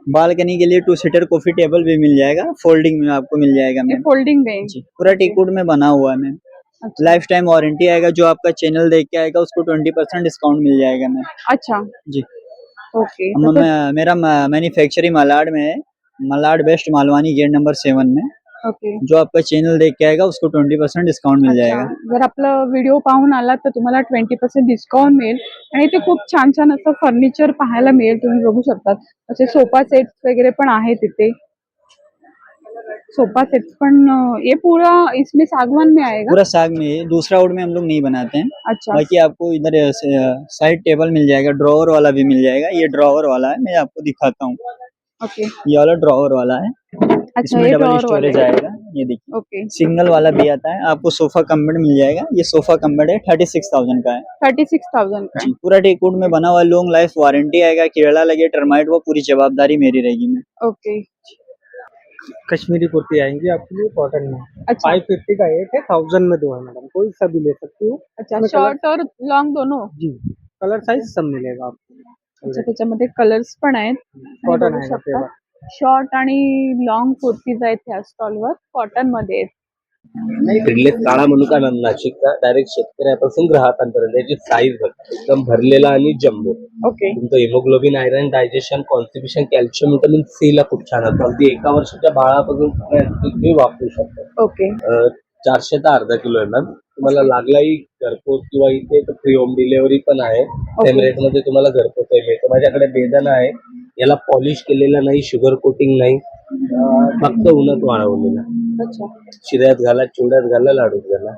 बालकनी के लिए 2 सीटर कॉफी टेबल भी मिल जाएगा, फोल्डिंग में आपको मिल जाएगा ये मैम। Folding bench. जी, पूरा टीक वुड में बना हुआ है मैम। अच्छा, लाइफ टाइम वारंटी आएगा, जो आपका चैनल देख के आएगा उसको 20% डिस्काउंट मिल जाएगा मैम। अच्छा, जी, ओके। मेरा मैन्युफैक्चरिंग मलाड में है, Malad west Malvani gate number 7 में। ओके, जो आपका चैनल देख के आएगा उसको 20% डिस्काउंट मिल जाएगा। जर आपला व्हिडिओ पाहून आला तर तुम्हाला 20% डिस्काउंट मिळेल. आणि इथे खूप छान छान असं फर्निचर पाहायला मिळेल. तुम्ही बघू शकता असे सोफा सेट्स वगैरे पण आहेत इथे. सोफा सेट्स पण ये पूरा इसमें सागवान में आएगा। पूरा साग में है, दूसरा वुड में हम लोग नहीं बनाते हैं। अच्छा, बाकी आपको इधर साइड टेबल मिल जाएगा, ड्रॉवर वाला भी मिल जाएगा। ये ड्रॉवर वाला है, मैं आपको दिखाता हूँ। ओके, ये वाला ड्रॉवर वाला है, अच्छा, इसमें ये डबल ड्रॉअर स्टोरेज वाला है। आएगा। ये देखिए ओके सिंगल वाला भी आता है, आपको सोफा कम बेड मिल जाएगा। ये सोफा कम बेड है, 36,000 का है 36,000 का जी। पूरा टेकवुड में बना हुआ, लॉन्ग लाइफ वारंटी आएगा। कीड़ा लगे टर्माइट वो पूरी जवाबदारी मेरी रहेगी। मैं है ओके कश्मीरी कुर्ती आएंगी आपके लिए कॉटन में। अच्छा 550 का एक है, 1000 में दो है मैडम, कोई सा भी ले सकती हूँ। अच्छा इसमें शॉर्ट और लॉन्ग दोनों जी कलर साइज सब मिलेगा आपको। अच्छा त्याच्यामध्ये कलर्स पण आहेत आणि कॉटन बघू आहे का शकता तेव्हा? शॉर्ट आणि लॉंग कुर्तीज आहेत ह्या स्टॉलवर कॉटन मध्ये आहेत. फिरले काळा मनुका नाशिकचा डायरेक्ट शेतकऱ्यापासून ग्राहकांपर्यंत याची साईज बघ एकदम भरलेला आणि जम्बो. ओके तुमचं haemoglobin, iron, digestion, constipation, calcium, vitamin C ला खूप छान असतं. अगदी 1 वर्षाच्या बाळापासून तुम्ही वापरू शकता. ओके 400 चा अर्धा किलो आहे मॅम. तुम्हाला लागलाही घरपोच किंवा इथे फ्री होम डिलिव्हरी पण आहे. सेम रेट मध्ये तुम्हाला घरपोच मिळतं. माझ्याकडे बेदाना आहे, याला पॉलिश केलेलं नाही, शुगर कोटिंग नाही, फक्त उन्हात वाळवलेला. अच्छा शिऱ्यात घाला, चिवड्यात घाला, लाडूत घाला.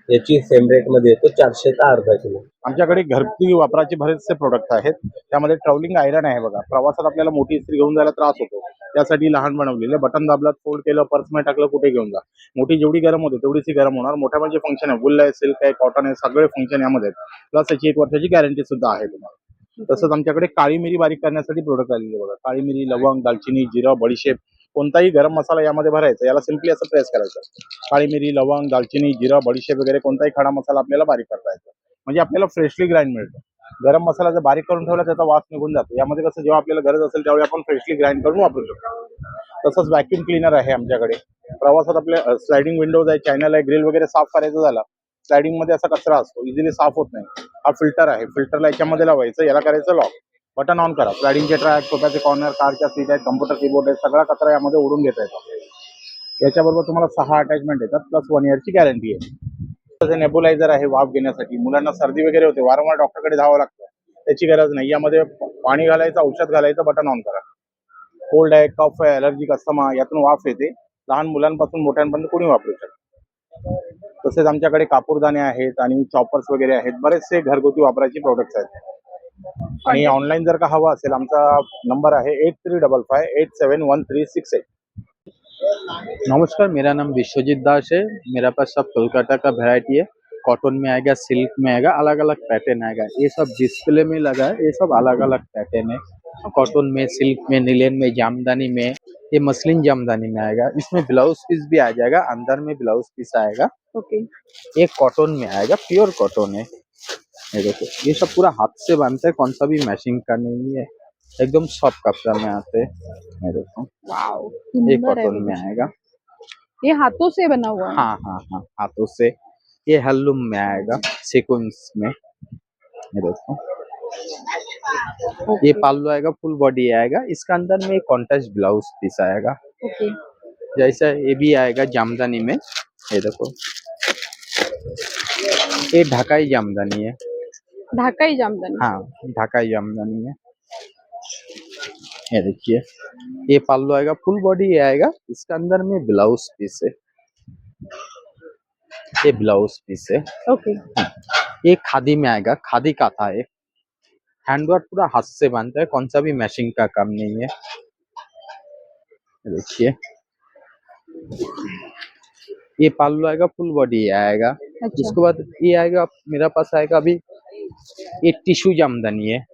याची सेम रेट मध्ये येतो 400 चा अर्धा किलो. आमच्याकडे घरगुती वापराचे बरेचसे प्रोडक्ट आहेत. त्यामध्ये ट्रॅव्हलिंग आयरन आहे बघा. प्रवासात आपल्याला मोठी इस्त्री घेऊन जायला त्रास होतो, त्यासाठी लहान बनवलेले. बटन दाबलं, फोल्ड केलं, पर्समध्ये टाकलं, कुठे घेऊन जा. मोठी जेवढी गरम होते तेवढीच ही गरम होणार. मोठ्या म्हणजे फंक्शन आहे, वूल आहे, सिल्क आहे, कॉटन आहे, सगळे फंक्शन यामध्ये आहेत. प्लस याची 1 वर्षाची गॅरंटी सुद्धा आहे तुम्हाला. तसंच आमच्याकडे काळी मिरी बारीक करण्यासाठी प्रोडक्ट आलेले बघा. काळी मिरी, लवंग, दालचिनी, जिरं, बडीशेप, कोणताही गरम मसाला यामध्ये भरायचा. याला सिम्पली असं प्रेस करायचं. काळी मिरी, लवंग, दालचिनी, जिरं, बडीशेप वगैरे कोणताही खडा मसाला आपल्याला बारीक करता येतो. म्हणजे आपल्याला फ्रेशली ग्राइंड मिळतं. गरम मसाला जर बारीक करून ठेवला त्याचा वास निघून जातो. यामध्ये कसं जेव्हा आपल्याला गरज असेल त्यावेळी आपण फ्रेशली ग्राइंड करून वापरू शकतो. तसंच व्हॅक्यूम क्लीनर आहे आमच्याकडे. प्रवासात आपल्या स्लायडिंग विंडोज आहे, चॅनल आहे, ग्रिल वगैरे साफ करायचं झालं, स्लायडिंग मध्ये असा कचरा असतो, इझिली साफ होत नाही. हा फिल्टर आहे, फिल्टरला याच्यामध्ये लावायचं, याला करायचं लॉक, बटन ऑन करा. स्लायडिंगचे ट्रॅक, सोफ्याचे कॉर्नर, कारच्या सीट आहेत, कम्प्युटर कीबोर्ड आहे, सगळा कचरा यामध्ये ओढून घेता येतो. याच्याबरोबर तुम्हाला 6 अटॅचमेंट येतात, प्लस 1 इयरची गॅरंटी आहे. नेबुलायझर आहे वाफ घेण्यासाठी. मुलांना सर्दी वगैरे होते, वारंवार डॉक्टरकडे जावं लागतं, त्याची गरज नाही. यामध्ये पाणी घालायचं, औषध घालायचं, बटन ऑन करा. कोल्ड आहे, कफ आहे, अलर्जिक अस्थमा, यातून वाफ येते. लहान मुलांपासून मोठ्यांपर्यंत कोणी वापरू शकतं. तसेच आमच्याकडे कापूरदाणे आहेत आणि चॉपर्स वगैरे आहेत. बरेचसे घरगुती वापराचे प्रोडक्ट्स आहेत. आणि ऑनलाईन जर का हवा असेल, आमचा नंबर आहे 8355871368. नमस्कार, मेरा नाम विश्वजीत दास है। मेरा पास सब कोलकाता का वैरायटी है। कॉटन में आएगा, सिल्क में आएगा, अलग अलग पैटर्न आएगा। ये सब डिस्प्ले में लगा है, ये सब अलग अलग पैटर्न है। कॉटन में, सिल्क में, नीलन में, जामदानी में, ये मसलिन जामदानी में आएगा। इसमें ब्लाउज पीस भी आ जाएगा, अंदर में ब्लाउज पीस आएगा। ओके ये कॉटन में आएगा, प्योर कॉटन है। ये देखो, ये सब पूरा हाथ से बनता है, कौन सा भी मैचिंग का नहीं है, एकदम सॉफ्ट कपड़ा में आते हैं। ये देखो, वाओ ये सुंदर है कॉटन में आएगा। ये हाथों से बना हुआ है हाँ हाँ हाँ, हाथों से। ये हैंडलूम में आएगा, सीक्वेंस में। ये देखो, ये पाल्लू आएगा, फुल बॉडी आएगा। इसका अंदर में कॉन्ट्रास्ट ब्लाउज पीस आएगा। ओके जैसा ये भी आएगा जामदानी में। ये देखो, ये ढाकाई जामदानी है। ढाकाई जामदानी हाँ, ढाकाई जामदानी है। ये देखिए, ये पाल्लू आएगा, फुल बॉडी आएगा। इसका अंदर में ब्लाउज पीस है, ये ब्लाउज पीस है। ओके ये खादी में आएगा, खादी का था। ये हैंडवर्क पूरा हाथ से बनता है, कौन सा भी मैचिंग का काम नहीं है। ये देखिए, ये पाल्लू आएगा, फुल बॉडी आएगा। अच्छा उसके बाद ये आएगा, मेरा पास आएगा अभी, ये टिश्यू जामदानी है।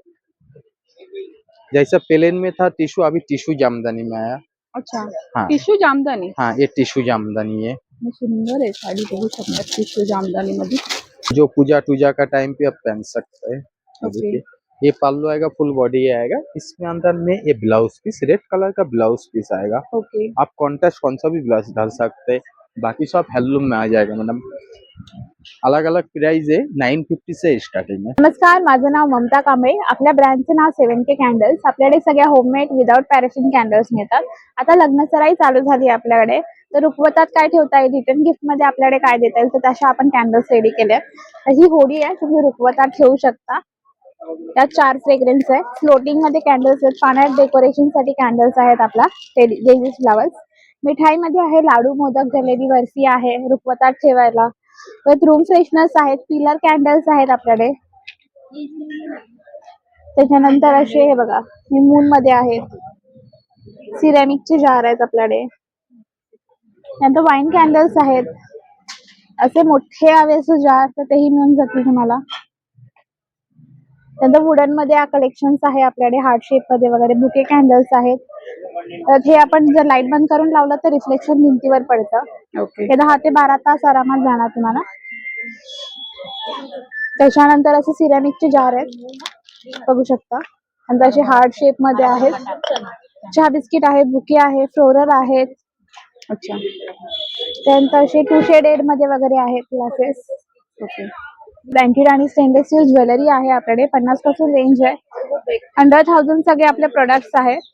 जैसा प्लेन में था टिश्यू, अभी टिश्यू जामदानी में आया। अच्छा हाँ टिश्यू जामदानी हाँ, ये टिश्यू जामदानी है। सुंदर आहे साडी बघू शकता टिश्यू जामदानी मध्ये जो पूजा टूजा का टाइम पे आप पहन सकते हैं। ये ओके देखिए, ये पल्लू आएगा, फुल बॉडी आएगा। इसमें अंदर में ये ब्लाउज पीस, रेड कलर का ब्लाउज पीस आएगा। ओके आप कॉन्ट्रास्ट कौन सा भी ब्लाउज डाल सकते हैं। बाकी सब हैंडलूम में आ जाएगा मैडम। अलग अलग प्राइस है, 950 से स्टार्टिंग है। नमस्कार, माझं नाव ममता कांबळे। आपल्या ब्रँडचे नाव 7K कॅन्डल्स। आपल्याकडे सगळ्या होममेड विदाउट पॅराफिन कॅन्डल्स मिळतात। आता लग्नसराई चालू झाली आपल्याकडे, तर रुखवतात काय ठेवता येईल, रिटर्न गिफ्ट मध्ये आपल्याकडे काय देता येईल, तर तशा आपण कॅन्डल्स रेडी केल्या। ही होडी आहे, तुम्ही रुखवतात ठेवू शकता। त्यात 4 फ्रेग्रन्स आहे, फ्लोटिंग मध्ये कॅन्डल्स आहेत, पाण्यात डेकोरेशन साठी कॅन्डल्स आहेत, आपला डेझी फ्लावर्स। मिठाई मध्ये आहे लाडू, मोदक, जलेबी, बर्फी आहे, रुखवतात ठेवायला। परत रूम फ्रेशनर्स आहेत, पिलर कॅन्डल्स आहेत आपल्याकडे। त्याच्यानंतर असे हे बघा, हे मून मध्ये आहेत, सिरॅमिकचे जार आहेत आपल्याकडे। त्यानंतर वाईन कॅन्डल्स आहेत, असे मोठे हवे असे जार तर तेही मिळून जातील तुम्हाला. त्यानंतर वुडन मध्ये कलेक्शन्स आहे आपल्याकडे, हार्ट शेप मध्ये वगैरे बुके कॅन्डल्स आहेत. तर हे आपण जर लाईट बंद करून लावलं तर रिफ्लेक्शन भिंतीवर पडतं. ओके. हे 10 ते 12 तास आरामात जाणार तुम्हाला. त्याच्यानंतर असे सिरॅमिकचे जार आहेत, बघू शकता. नंतर असे हार्ट शेप मध्ये आहेत, चहा बिस्किट आहे, बुके आहे, फ्लोरल आहेत. अच्छा. त्यानंतर असे 2 शेडेड मध्ये वगैरे आहेत ग्लासेस. ओके. ब्लँकेट आणि स्टेनलेस स्टील ज्वेलरी आहे आपल्याकडे, 50 पासून रेंज आहे. अंडर 1000 सगळे आपले प्रोडक्ट्स आहेत.